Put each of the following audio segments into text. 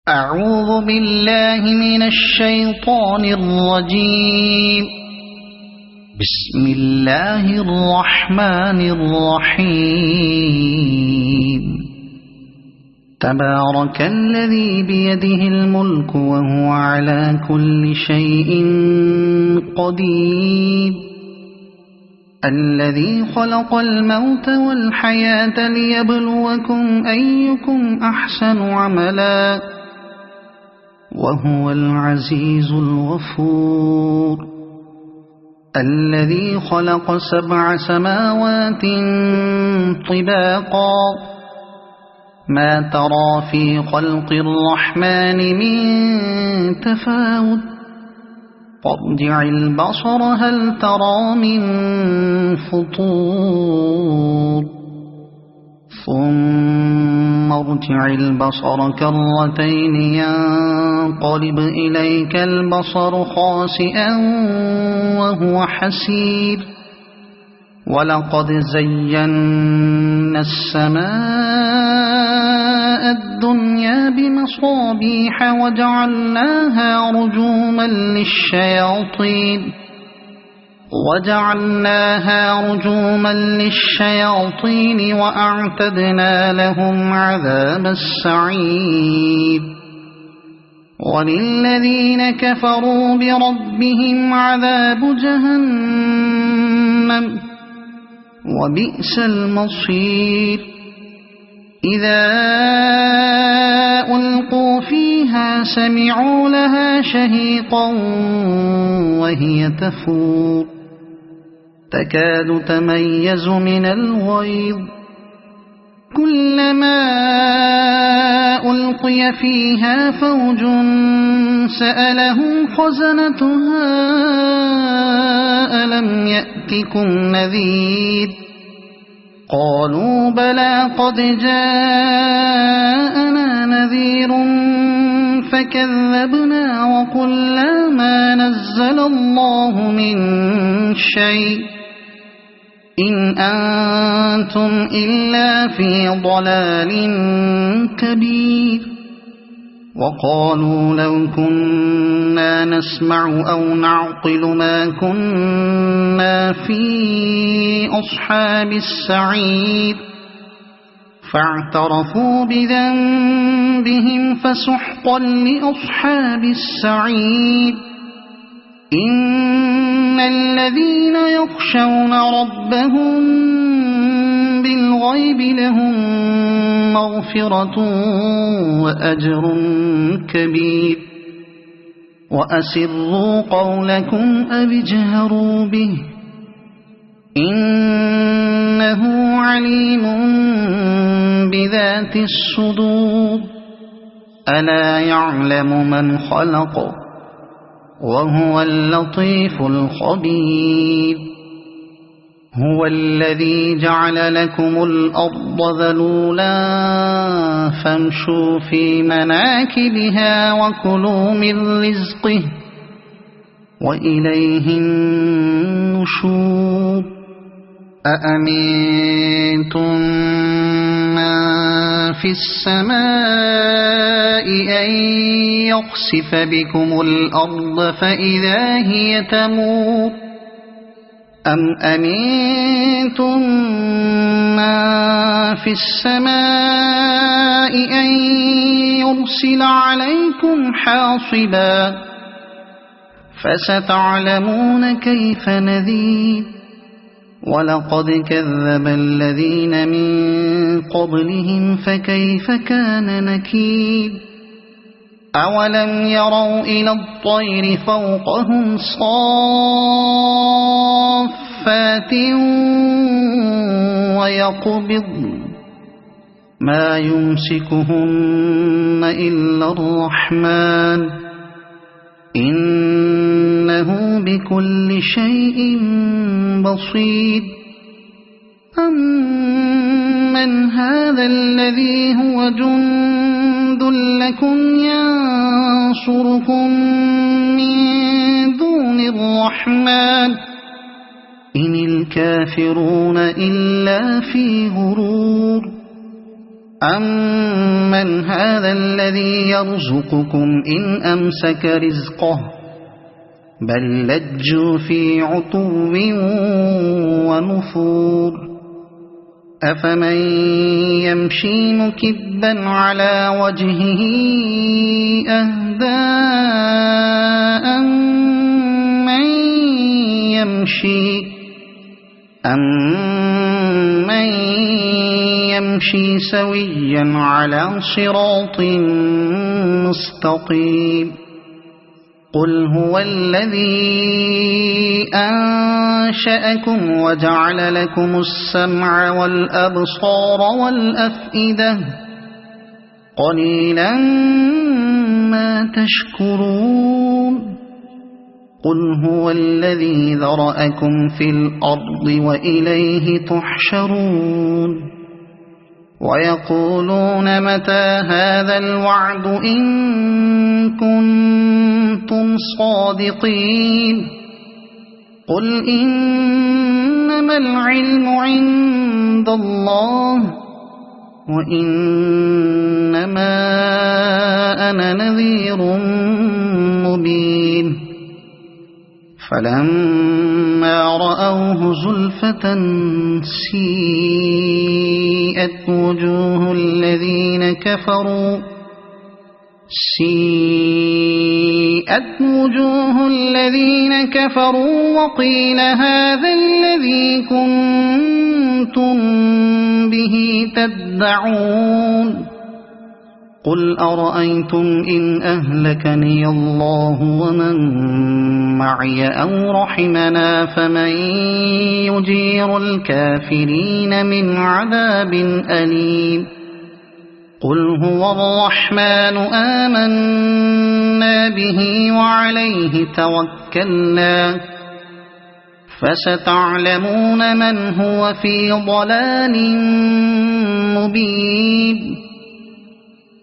أعوذ بالله من الشيطان الرجيم. بسم الله الرحمن الرحيم. تبارك الذي بيده الملك وهو على كل شيء قدير. الذي خلق الموت والحياة ليبلوكم أيكم أحسن عملا وهو العزيز الغفور. الذي خلق 7 سماوات طباقا ما ترى في خلق الرحمن من تفاوت فارجع البصر هل ترى من فطور ثم ارجع البصر كرتين ينقلب إليك البصر خاسئا وهو حسير. ولقد زينا السماء الدنيا بمصابيح وجعلناها رجوما للشياطين وأعتدنا لهم عذاب السعير. وللذين كفروا بربهم عذاب جهنم وبئس المصير. إذا ألقوا فيها سمعوا لها شهيقا وهي تفور تكاد تميز من الغيظ. كلما ألقي فيها فوج سألهم خزنتها ألم يأتكم نذير قالوا بلى قد جاءنا نذير فكذبنا وقلنا ما نزل الله من شيء إن أنتم إلا في ضلال كبير. وقالوا لو كنا نسمع أو نعقل ما كنا في أصحاب السعير فاعترفوا بذنبهم فسحقا لأصحاب السعير. إن الذين يخشون ربهم بالغيب لهم مغفرة وأجر كبير. وأسروا قولكم أو اجهروا به إنه عليم بذات الصدور. ألا يعلم من خلق وهو اللطيف الخبير. هو الذي جعل لكم الأرض ذلولا فامشوا في مناكبها وكلوا من رزقه وإليه النشور. أأمنتم من في السماء أن يخسف بكم الأرض فإذا هي تمور أم أمنتم من في السماء أن يرسل عليكم حاصبا فستعلمون كيف نذير. ولقد كذب الذين من قبلهم فكيف كان نكير. أولم يروا إلى الطير فوقهم صافات ويقبضن ما يمسكهن إلا الرحمن إنه بكل شيء بصير. أمن هذا الذي هو جند لكم ينصركم من دون الرحمن إن الكافرون إلا في غرور. أَمَّنْ هَذَا الَّذِي يَرْزُقُكُمْ إِنْ أَمْسَكَ رِزْقَهُ بَل لَّجُّوا فِي عُتُوٍّ وَنُفُورٍ أَفَمَن يَمْشِي مُكِبًّا عَلَى وَجْهِهِ أَهْدَىٰ أَمَّن يَمْشِي سَوِيًّا عَلَى صِرَاطٍ مُّسْتَقِيمٍ قُلْ هُوَ الَّذِي أَنشَأَكُمْ وَجَعَلَ لَكُمُ السَّمْعَ وَالْأَبْصَارَ وَالْأَفْئِدَةَ قَلِيلًا مَّا تَشْكُرُونَ قُلْ هُوَ الَّذِي ذَرَأَكُمْ فِي الْأَرْضِ وَإِلَيْهِ تُحْشَرُونَ وَيَقُولُونَ مَتَىٰ هَٰذَا الْوَعْدُ إِن كُنتُمْ صَادِقِينَ قُلْ إِنَّمَا الْعِلْمُ عِندَ اللَّهِ وَإِنَّمَا أَنَا نَذِيرٌ مُّبِينٌ فَلَمَّا رَأَوْهُ زُلْفَةً سِيئَتْ وُجُوهُ الَّذِينَ كَفَرُوا وَقِيلَ هَٰذَا الَّذِي كُنتُم بِهِ تَدَّعُونَ قُلْ أَرَأَيْتُمْ إِنْ أَهْلَكَنِيَ اللَّهُ وَمَن مَّعِيَ أَوْ رَحِمَنَا فَمَن يُجِيرُ الْكَافِرِينَ مِنْ عَذَابٍ أَلِيمٍ قُلْ هُوَ الرَّحْمَٰنُ آمَنَّا بِهِ وَعَلَيْهِ تَوَكَّلْنَا فَسَتَعْلَمُونَ مَنْ هُوَ فِي ضَلَالٍ مُّبِينٍ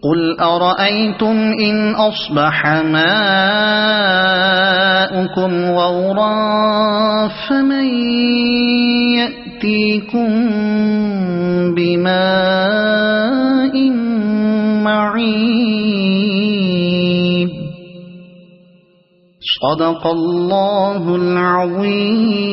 قُلْ أَرَأَيْتُمْ إِنْ أَصْبَحَ مَاؤُكُمْ غَوْرًا فَمَن يَأْتِيكُم بِمَاءٍ مَّعِينٍ صَدَقَ اللَّهُ الْعَظِيمُ.